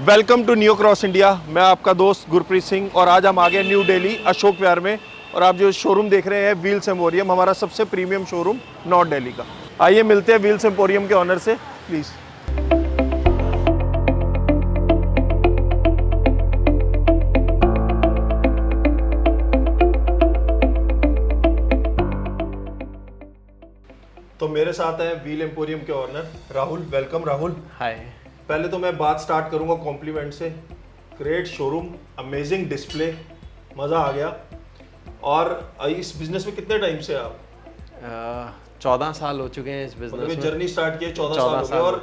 Welcome to new cross India. मैं आपका दोस्त गुरप्रीत सिंह और आज हम आ गए न्यू दिल्ली अशोक विहार में। और आप जो शोरूम देख रहे हैं व्हील्स एम्पोरियम, हमारा सबसे प्रीमियम शोरूम नॉर्थ दिल्ली का। आइए मिलते हैं व्हील्स एम्पोरियम के ऑनर से, प्लीज़। तो मेरे साथ है व्हील एम्पोरियम के ऑनर राहुल। वेलकम राहुल। हाय। पहले तो मैं बात स्टार्ट करूंगा कॉम्प्लीमेंट से। ग्रेट शोरूम, अमेजिंग डिस्प्ले, मज़ा आ गया। और इस बिजनेस में कितने टाइम से आप? 14 साल हो चुके हैं इस बिजनेस में। जर्नी स्टार्ट किए 14 साल हो गए। और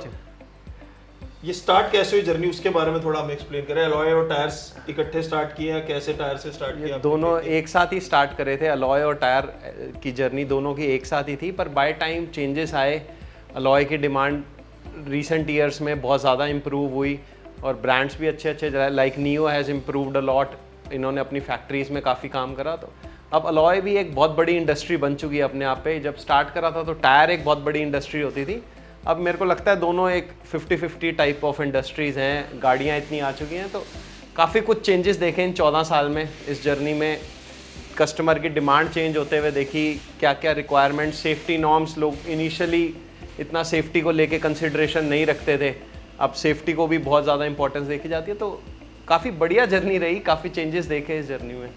ये स्टार्ट कैसे हुई जर्नी, उसके बारे में थोड़ा हमें एक्सप्लेन करें। अलॉय और टायर्स इकट्ठे स्टार्ट किए हैं, कैसे टायर से स्टार्ट किया? दोनों एक साथ ही स्टार्ट करे थे। अलॉय और टायर की जर्नी दोनों की एक साथ ही थी, पर बाय टाइम चेंजेस आए। अलॉय की डिमांड रिसेंट ईयर्स में बहुत ज़्यादा इम्प्रूव हुई और ब्रांड्स भी अच्छे अच्छे like neo has improved a lot. इन्होंने अपनी फैक्ट्रीज़ में काफ़ी काम करा, तो अब अलॉय भी एक बहुत बड़ी इंडस्ट्री बन चुकी है अपने आप पे। जब स्टार्ट करा था तो टायर एक बहुत बड़ी इंडस्ट्री होती थी। अब मेरे को लगता है दोनों एक 50-50 टाइप ऑफ इंडस्ट्रीज़ हैं। गाड़ियाँ इतनी आ चुकी हैं, तो काफ़ी कुछ चेंजेस देखे इन 14 साल में। इस जर्नी में कस्टमर की डिमांड चेंज होते हुए देखी, क्या क्या रिक्वायरमेंट, सेफ्टी नॉर्म्स। लोग इनिशियली इतना सेफ्टी को लेके कंसिडरेशन नहीं रखते थे, अब सेफ्टी को भी बहुत ज़्यादा इंपॉर्टेंस देखी जाती है। तो काफ़ी बढ़िया जर्नी रही, काफ़ी चेंजेस देखे इस जर्नी में।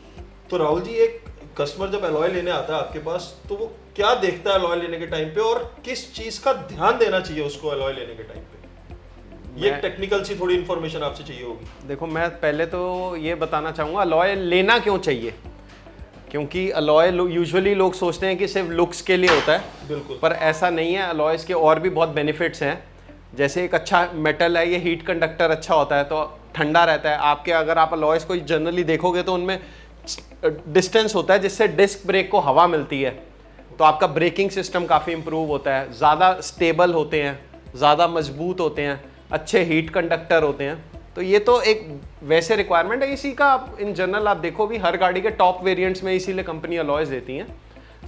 तो राहुल जी, एक कस्टमर जब अलॉय लेने आता है आपके पास, तो वो क्या देखता है अलॉय लेने के टाइम पे, और किस चीज़ का ध्यान देना चाहिए उसको अलॉय लेने के टाइम पे? ये टेक्निकल सी थोड़ी इन्फॉर्मेशन आपसे चाहिए होगी। देखो, मैं पहले तो ये बताना चाहूँगा अलॉय लेना क्यों चाहिए। क्योंकि अलॉय यूजुअली लोग सोचते हैं कि सिर्फ लुक्स के लिए होता है, बिल्कुल, पर ऐसा नहीं है। अलॉयज़ के और भी बहुत बेनिफिट्स हैं। जैसे एक अच्छा मेटल है, ये हीट कंडक्टर अच्छा होता है, तो ठंडा रहता है आपके। अगर आप अलॉयज़ को जनरली देखोगे तो उनमें डिस्टेंस होता है जिससे डिस्क ब्रेक को हवा मिलती है, तो आपका ब्रेकिंग सिस्टम काफ़ी इंप्रूव होता है। ज़्यादा स्टेबल होते हैं, ज़्यादा मजबूत होते हैं, अच्छे हीट कंडक्टर होते हैं। तो ये तो एक वैसे रिक्वायरमेंट है इसी का। इन जनरल आप देखो भी हर गाड़ी के टॉप वेरिएंट्स में इसीलिए कंपनी अलॉयज़ देती हैं,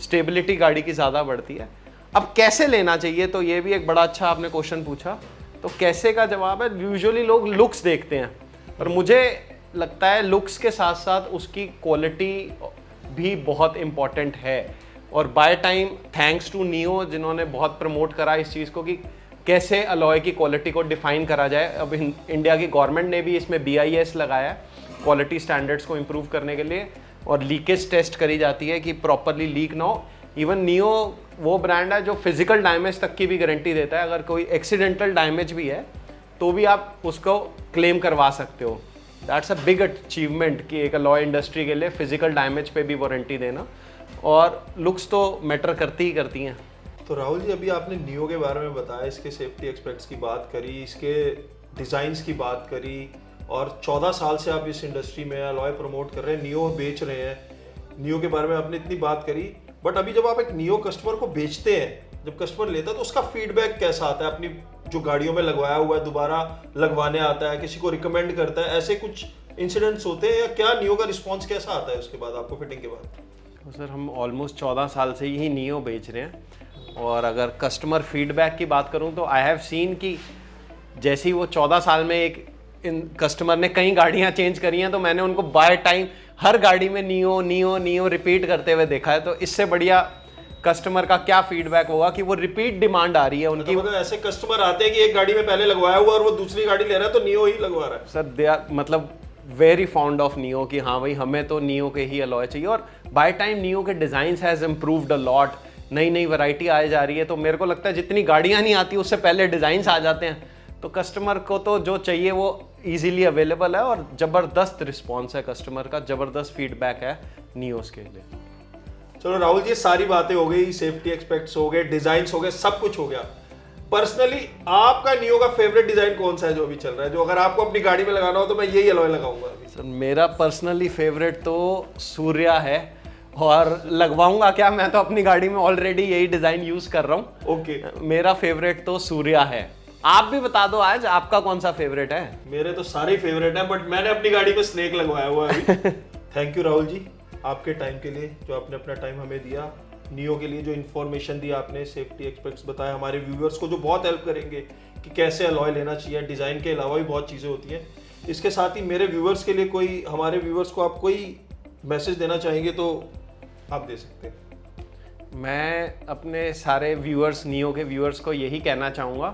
स्टेबिलिटी गाड़ी की ज़्यादा बढ़ती है। अब कैसे लेना चाहिए, तो ये भी एक बड़ा अच्छा आपने क्वेश्चन पूछा। तो कैसे का जवाब है, यूजुअली लोग लुक्स देखते हैं, पर मुझे लगता है लुक्स के साथ साथ उसकी क्वालिटी भी बहुत इम्पॉर्टेंट है। और by time thanks to Neo, जिन्होंने बहुत प्रमोट करा इस चीज़ को कि कैसे अलॉय की क्वालिटी को डिफाइन करा जाए। अब इंडिया की गवर्नमेंट ने भी इसमें BIS लगाया है, क्वालिटी स्टैंडर्ड्स को इम्प्रूव करने के लिए, और लीकेज टेस्ट करी जाती है कि प्रॉपरली लीक ना हो। इवन नियो वो ब्रांड है जो फिजिकल डैमेज तक की भी गारंटी देता है। अगर कोई एक्सीडेंटल डैमेज भी है तो भी आप उसको क्लेम करवा सकते हो। दैट्स अ बिग अचीवमेंट कि एक अलॉय इंडस्ट्री के लिए फिजिकल डैमेज पे भी वारंटी देना। और लुक्स तो मैटर करती ही करती हैं। तो राहुल जी, अभी आपने नियो के बारे में बताया, इसके सेफ्टी एस्पेक्ट्स की बात करी, इसके डिज़ाइंस की बात करी, और 14 साल से आप इस इंडस्ट्री में अलॉय प्रमोट कर रहे हैं, नियो बेच रहे हैं। नियो के बारे में आपने इतनी बात करी, बट अभी जब आप एक नियो कस्टमर को बेचते हैं, जब कस्टमर लेता है तो उसका फीडबैक कैसा आता है? अपनी जो गाड़ियों में लगवाया हुआ है दोबारा लगवाने आता है, किसी को रिकमेंड करता है, ऐसे कुछ इंसिडेंट्स होते हैं, या क्या नियो का रिस्पॉन्स कैसा आता है उसके बाद आपको फिटिंग के बाद? तो सर, हम ऑलमोस्ट 14 साल से ही नियो बेच रहे हैं, और अगर कस्टमर फीडबैक की बात करूं तो आई हैव सीन कि जैसे ही वो 14 साल में एक इन कस्टमर ने कई गाड़ियां चेंज करी हैं, तो मैंने उनको बाय टाइम हर गाड़ी में नियो नियो नियो रिपीट करते हुए देखा है। तो इससे बढ़िया कस्टमर का क्या फीडबैक होगा कि वो रिपीट डिमांड आ रही है उनकी। मतलब ऐसे कस्टमर आते हैं कि एक गाड़ी में पहले लगवाया हुआ और वो दूसरी गाड़ी ले रहा है तो नियो ही लगवा रहा है। सर, दे आर मतलब वेरी फाउंड ऑफ नियो कि हाँ भाई, हमें तो नियो के ही अलॉय चाहिए। और बाय टाइम नियो के designs has improved a lot, नई नई वैरायटी आ जा रही है। तो मेरे को लगता है जितनी गाड़ियाँ नहीं आती उससे पहले डिज़ाइंस आ जाते हैं, तो कस्टमर को तो जो चाहिए वो इजीली अवेलेबल है। और ज़बरदस्त रिस्पॉन्स है कस्टमर का, ज़बरदस्त फीडबैक है नियोस के लिए। चलो राहुल जी, सारी बातें हो गई, सेफ्टी एस्पेक्ट्स हो गए, डिजाइन्स हो गए, सब कुछ हो गया। पर्सनली आपका नियो का फेवरेट डिजाइन कौन सा है जो अभी चल रहा है, जो अगर आपको अपनी गाड़ी में लगाना हो तो मैं यही अलॉय लगाऊंगा अभी? सर, मेरा पर्सनली फेवरेट तो सूर्या है, और लगवाऊंगा क्या, मैं तो अपनी गाड़ी में ऑलरेडी यही डिजाइन यूज कर रहा हूँ। ओके, मेरा फेवरेट तो सूर्या है। आप भी बता दो आज आपका कौन सा फेवरेट है? मेरे तो सारे फेवरेट हैं, बट मैंने अपनी गाड़ी में स्नेक लगवाया हुआ है अभी। थैंक यू राहुल जी, आपके टाइम के लिए, जो आपने अपना टाइम हमें दिया। नियो के लिए जो इन्फॉर्मेशन दी आपने, सेफ्टी एक्सपेक्ट्स बताया हमारे व्यूअर्स को, जो बहुत हेल्प करेंगे कि कैसे अलॉय लेना चाहिए। डिज़ाइन के अलावा भी बहुत चीज़ें होती हैं। इसके साथ ही मेरे व्यूअर्स के लिए कोई, हमारे व्यूअर्स को आप कोई मैसेज देना चाहेंगे तो आप दे सकते हैं। मैं अपने सारे व्यूअर्स, नियो के व्यूअर्स को यही कहना चाहूँगा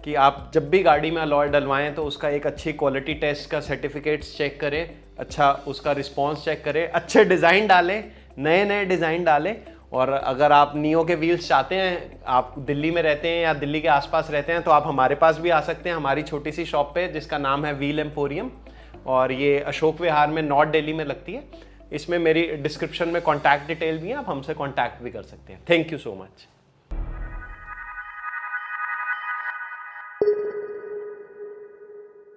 कि आप जब भी गाड़ी में अलॉय डलवाएं तो उसका एक अच्छी क्वालिटी टेस्ट का सर्टिफिकेट्स चेक करें, अच्छा उसका रिस्पांस चेक करें, अच्छे डिज़ाइन डालें, नए नए डिज़ाइन डालें। और अगर आप नियो के व्हील्स चाहते हैं, आप दिल्ली में रहते हैं या दिल्ली के आसपास रहते हैं, तो आप हमारे पास भी आ सकते हैं, हमारी छोटी सी शॉप पे जिसका नाम है व्हील एम्पोरियम, और ये अशोक विहार में नॉर्थ दिल्ली में लगती है। इसमें मेरी डिस्क्रिप्शन में कॉन्टैक्ट डिटेल भी है, आप हमसे कॉन्टैक्ट भी कर सकते हैं। Thank you so much.